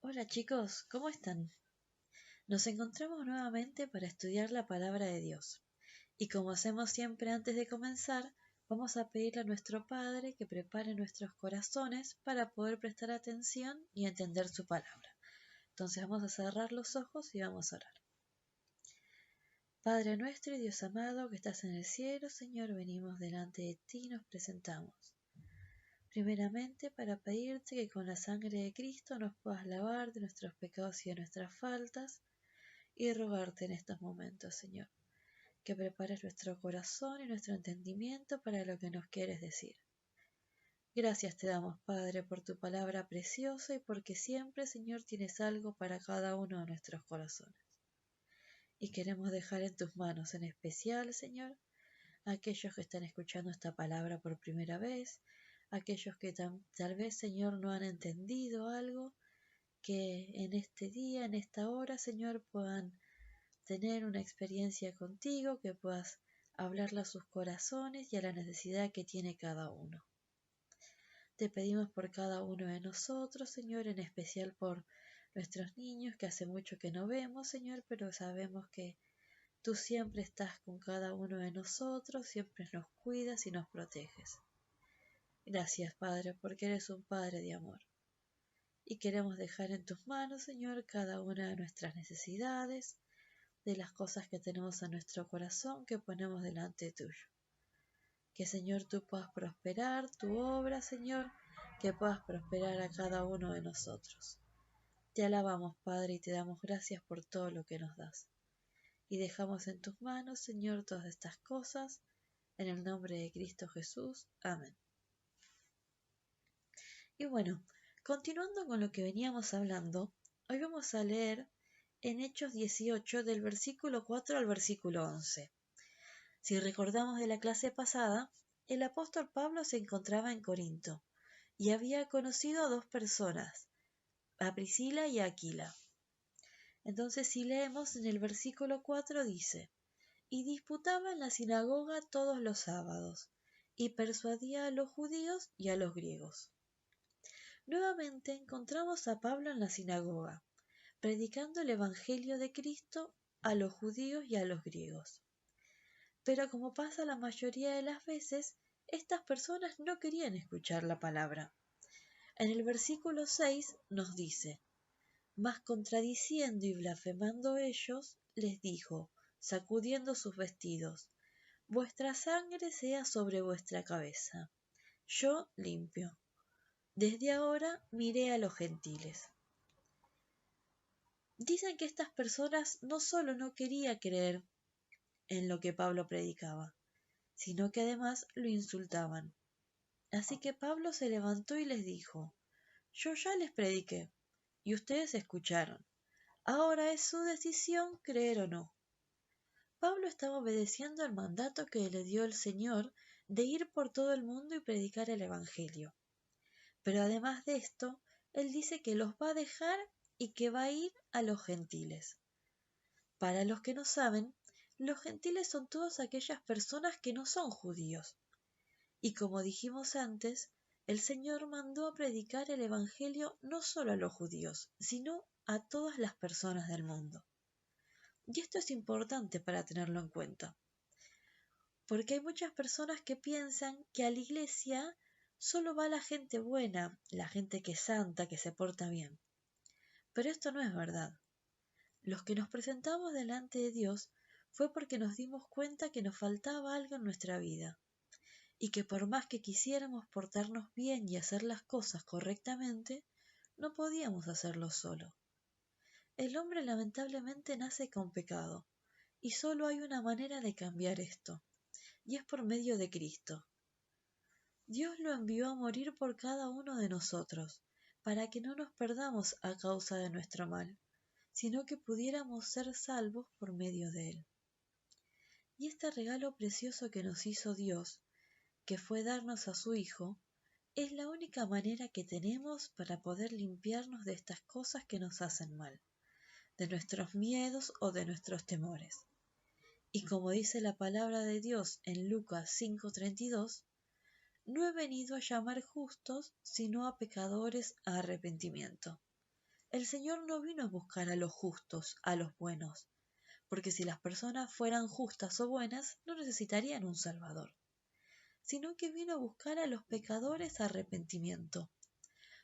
Hola chicos, ¿cómo están? Nos encontramos nuevamente para estudiar la palabra de Dios. Y como hacemos siempre antes de comenzar, vamos a pedirle a nuestro Padre que prepare nuestros corazones para poder prestar atención y entender su palabra. Entonces vamos a cerrar los ojos y vamos a orar. Padre nuestro y Dios amado que estás en el cielo, Señor, venimos delante de ti y nos presentamos. Primeramente para pedirte que con la sangre de Cristo nos puedas lavar de nuestros pecados y de nuestras faltas, y rogarte en estos momentos, Señor, que prepares nuestro corazón y nuestro entendimiento para lo que nos quieres decir. Gracias te damos, Padre, por tu palabra preciosa y porque siempre, Señor, tienes algo para cada uno de nuestros corazones. Y queremos dejar en tus manos en especial, Señor, a aquellos que están escuchando esta palabra por primera vez, aquellos que tal vez, Señor, no han entendido algo, que en este día, en esta hora, Señor, puedan tener una experiencia contigo, que puedas hablarle a sus corazones y a la necesidad que tiene cada uno. Te pedimos por cada uno de nosotros, Señor, en especial por nuestros niños que hace mucho que no vemos, Señor, pero sabemos que tú siempre estás con cada uno de nosotros, siempre nos cuidas y nos proteges. Gracias, Padre, porque eres un Padre de amor. Y queremos dejar en tus manos, Señor, cada una de nuestras necesidades, de las cosas que tenemos en nuestro corazón que ponemos delante tuyo. Que, Señor, tú puedas prosperar tu obra, Señor, que puedas prosperar a cada uno de nosotros. Te alabamos, Padre, y te damos gracias por todo lo que nos das. Y dejamos en tus manos, Señor, todas estas cosas, en el nombre de Cristo Jesús. Amén. Y bueno, continuando con lo que veníamos hablando, hoy vamos a leer en Hechos 18 del versículo 4 al versículo 11. Si recordamos de la clase pasada, el apóstol Pablo se encontraba en Corinto y había conocido a dos personas, a Priscila y a Aquila. Entonces si leemos en el versículo 4 dice: y disputaba en la sinagoga todos los sábados, y persuadía a los judíos y a los griegos. Nuevamente encontramos a Pablo en la sinagoga, predicando el Evangelio de Cristo a los judíos y a los griegos. Pero como pasa la mayoría de las veces, estas personas no querían escuchar la palabra. En el versículo 6 nos dice: mas contradiciendo y blasfemando ellos, les dijo, sacudiendo sus vestidos: vuestra sangre sea sobre vuestra cabeza. Yo limpio. Desde ahora miré a los gentiles. Dicen que estas personas no solo no querían creer en lo que Pablo predicaba, sino que además lo insultaban. Así que Pablo se levantó y les dijo: yo ya les prediqué, y ustedes escucharon. Ahora es su decisión creer o no. Pablo estaba obedeciendo el mandato que le dio el Señor de ir por todo el mundo y predicar el Evangelio. Pero además de esto, él dice que los va a dejar y que va a ir a los gentiles. Para los que no saben, los gentiles son todas aquellas personas que no son judíos. Y como dijimos antes, el Señor mandó a predicar el Evangelio no solo a los judíos, sino a todas las personas del mundo. Y esto es importante para tenerlo en cuenta, porque hay muchas personas que piensan que a la iglesia solo va la gente buena, la gente que es santa, que se porta bien. Pero esto no es verdad. Los que nos presentamos delante de Dios fue porque nos dimos cuenta que nos faltaba algo en nuestra vida, y que por más que quisiéramos portarnos bien y hacer las cosas correctamente, no podíamos hacerlo solo. El hombre lamentablemente nace con pecado, y solo hay una manera de cambiar esto, y es por medio de Cristo. Dios lo envió a morir por cada uno de nosotros, para que no nos perdamos a causa de nuestro mal, sino que pudiéramos ser salvos por medio de él. Y este regalo precioso que nos hizo Dios, que fue darnos a su Hijo, es la única manera que tenemos para poder limpiarnos de estas cosas que nos hacen mal, de nuestros miedos o de nuestros temores. Y como dice la palabra de Dios en Lucas 5:32, no he venido a llamar justos, sino a pecadores a arrepentimiento. El Señor no vino a buscar a los justos, a los buenos, porque si las personas fueran justas o buenas, no necesitarían un Salvador, sino que vino a buscar a los pecadores a arrepentimiento,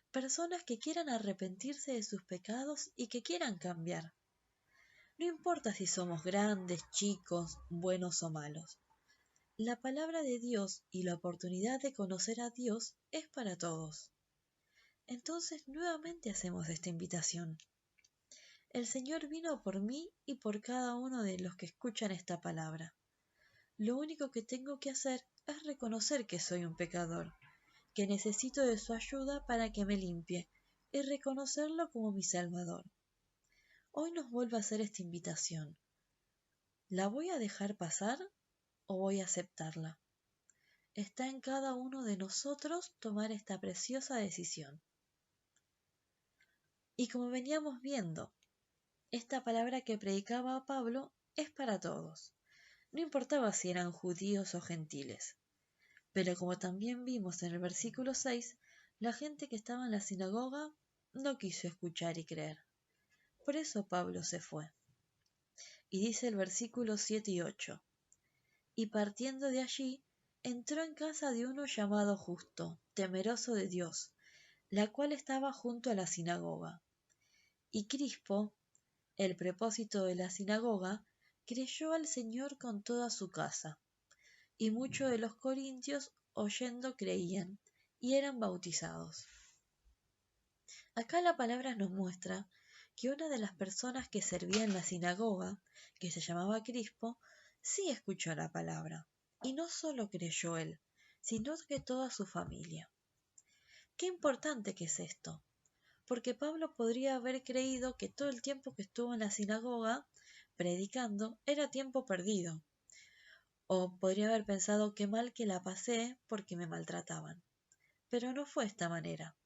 personas que quieran arrepentirse de sus pecados y que quieran cambiar. No importa si somos grandes, chicos, buenos o malos. La palabra de Dios y la oportunidad de conocer a Dios es para todos. Entonces nuevamente hacemos esta invitación. El Señor vino por mí y por cada uno de los que escuchan esta palabra. Lo único que tengo que hacer es reconocer que soy un pecador, que necesito de su ayuda para que me limpie y reconocerlo como mi Salvador. Hoy nos vuelve a hacer esta invitación. ¿La voy a dejar pasar o voy a aceptarla? Está en cada uno de nosotros tomar esta preciosa decisión. Y como veníamos viendo, esta palabra que predicaba Pablo es para todos. No importaba si eran judíos o gentiles. Pero como también vimos en el versículo 6, la gente que estaba en la sinagoga no quiso escuchar y creer. Por eso Pablo se fue. Y dice el versículo 7 y 8. Y partiendo de allí, entró en casa de uno llamado Justo, temeroso de Dios, la cual estaba junto a la sinagoga. Y Crispo, el prepósito de la sinagoga, creyó al Señor con toda su casa. Y muchos de los corintios oyendo creían, y eran bautizados. Acá la palabra nos muestra que una de las personas que servía en la sinagoga, que se llamaba Crispo, sí escuchó la palabra, y no solo creyó él, sino que toda su familia. Qué importante que es esto, porque Pablo podría haber creído que todo el tiempo que estuvo en la sinagoga predicando era tiempo perdido, o podría haber pensado qué mal que la pasé porque me maltrataban. Pero no fue esta manera,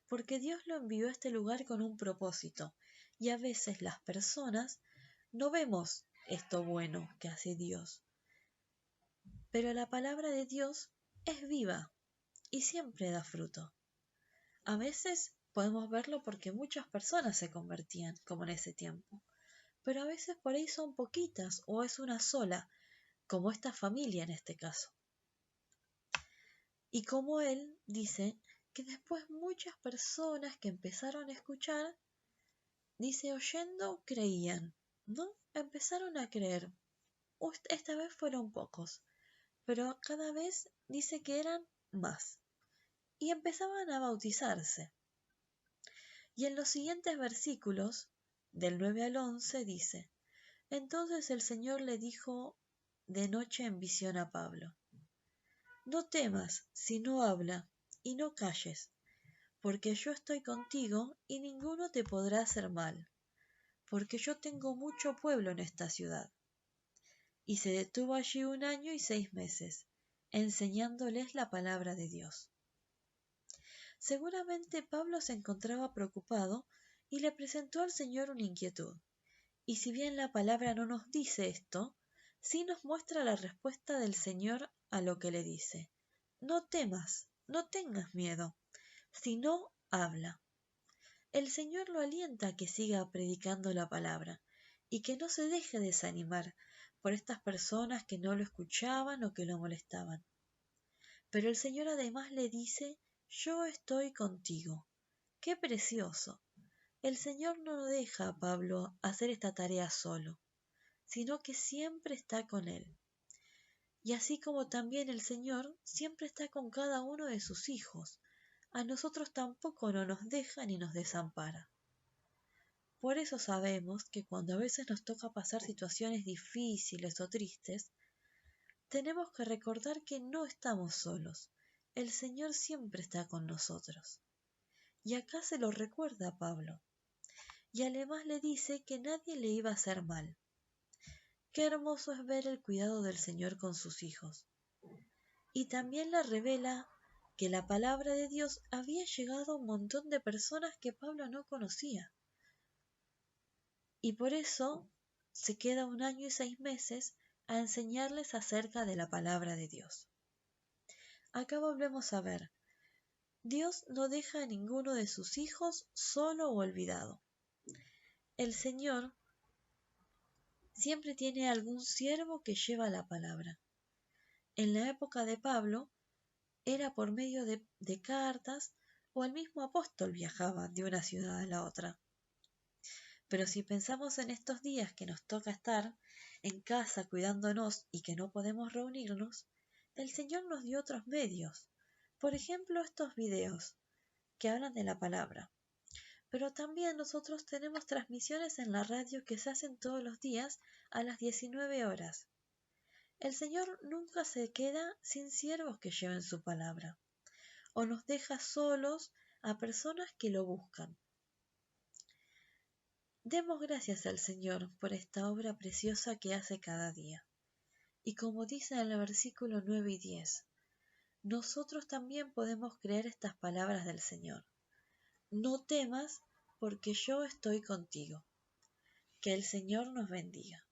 porque Dios lo envió a este lugar con un propósito, y a veces las personas no vemos esto bueno que hace Dios. Pero la palabra de Dios es viva y siempre da fruto. A veces podemos verlo porque muchas personas se convertían, como en ese tiempo, pero a veces por ahí son poquitas o es una sola, como esta familia en este caso. Y como él dice que después muchas personas que empezaron a escuchar, dice oyendo, creían, ¿no? Empezaron a creer. Esta vez fueron pocos, pero cada vez dice que eran más. Y empezaban a bautizarse. Y en los siguientes versículos, del 9 al 11, dice, entonces el Señor le dijo de noche en visión a Pablo, no temas, sino habla, y no calles, porque yo estoy contigo y ninguno te podrá hacer mal, porque yo tengo mucho pueblo en esta ciudad. Y se detuvo allí 1 año y 6 meses, enseñándoles la palabra de Dios. Seguramente Pablo se encontraba preocupado y le presentó al Señor una inquietud. Y si bien la palabra no nos dice esto, sí nos muestra la respuesta del Señor a lo que le dice. No temas, no tengas miedo, sino habla. El Señor lo alienta a que siga predicando la palabra y que no se deje desanimar por estas personas que no lo escuchaban o que lo molestaban. Pero el Señor además le dice, yo estoy contigo. ¡Qué precioso! El Señor no deja a Pablo hacer esta tarea solo, sino que siempre está con él. Y así como también el Señor siempre está con cada uno de sus hijos, a nosotros tampoco no nos deja ni nos desampara. Por eso sabemos que cuando a veces nos toca pasar situaciones difíciles o tristes, tenemos que recordar que no estamos solos. El Señor siempre está con nosotros. Y acá se lo recuerda a Pablo. Y además le dice que nadie le iba a hacer mal. Qué hermoso es ver el cuidado del Señor con sus hijos. Y también le revela que la palabra de Dios había llegado a un montón de personas que Pablo no conocía. Y por eso se queda 1 año y 6 meses a enseñarles acerca de la palabra de Dios. Acá volvemos a ver Dios no deja a ninguno de sus hijos solo o olvidado. El Señor siempre tiene algún siervo que lleva la palabra. En la época de Pablo era por medio de cartas o el mismo apóstol viajaba de una ciudad a la otra. Pero si pensamos en estos días que nos toca estar en casa cuidándonos y que no podemos reunirnos, el Señor nos dio otros medios. Por ejemplo, estos videos que hablan de la palabra. Pero también nosotros tenemos transmisiones en la radio que se hacen todos los días a las 19 horas. El Señor nunca se queda sin siervos que lleven su palabra, o nos deja solos a personas que lo buscan. Demos gracias al Señor por esta obra preciosa que hace cada día. Y como dice en el versículo 9 y 10, nosotros también podemos creer estas palabras del Señor. No temas, porque yo estoy contigo. Que el Señor nos bendiga.